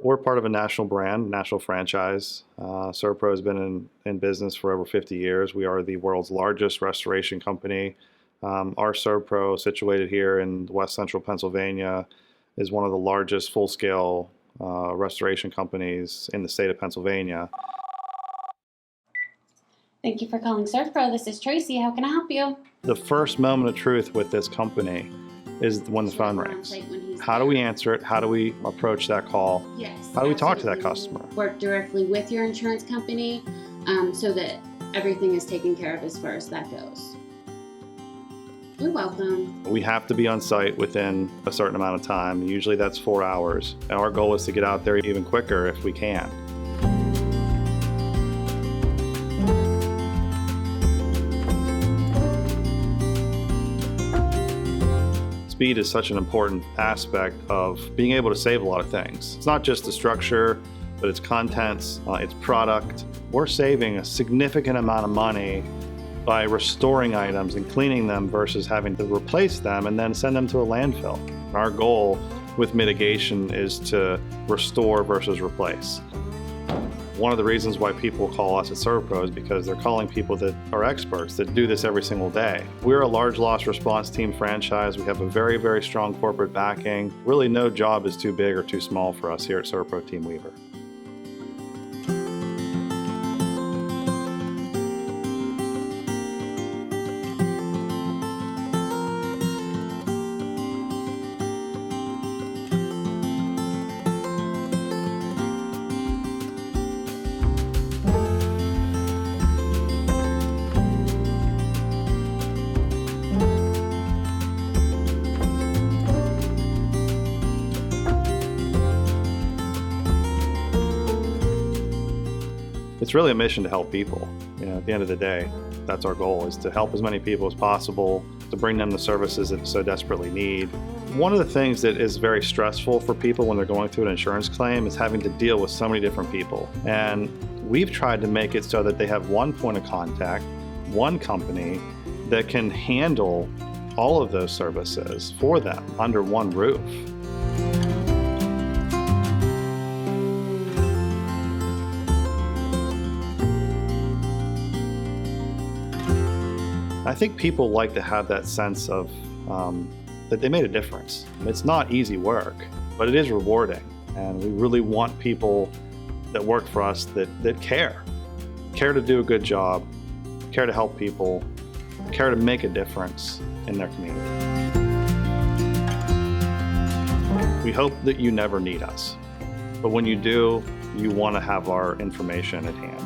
We're part of a national brand, national franchise. SERVPRO has been in business for over 50 years. We are the world's largest restoration company. Our SERVPRO, situated here in West Central Pennsylvania, is one of the largest full-scale restoration companies in the state of Pennsylvania. Thank you for calling SERVPRO. This is Tracy. How can I help you? The first moment of truth with this company is when the phone rings. How do we answer it? How do we approach that call? Yes. How do we talk to that absolutely. customer? Work directly with your insurance company so that everything is taken care of as far as that goes. You're welcome. We have to be on site within a certain amount of time. Usually that's 4 hours. And our goal is to get out there even quicker if we can. Speed is such an important aspect of being able to save a lot of things. It's not just the structure, but it's contents, it's product. We're saving a significant amount of money by restoring items and cleaning them versus having to replace them and then send them to a landfill. Our goal with mitigation is to restore versus replace. One of the reasons why people call us at SERVPRO is because they're calling people that are experts that do this every single day. We're a large loss response team franchise. We have a very, very strong corporate backing. Really no job is too big or too small for us here at SERVPRO Team Weaver. It's really a mission to help people. At the end of the day, that's our goal, is to help as many people as possible, to bring them the services that they so desperately need. One of the things that is very stressful for people when they're going through an insurance claim is having to deal with so many different people. And we've tried to make it so that they have one point of contact, one company that can handle all of those services for them under one roof. I think people like to have that sense of that they made a difference. It's not easy work, but it is rewarding. And we really want people that work for us that care to do a good job, care to help people, care to make a difference in their community. We hope that you never need us, but when you do, you want to have our information at hand.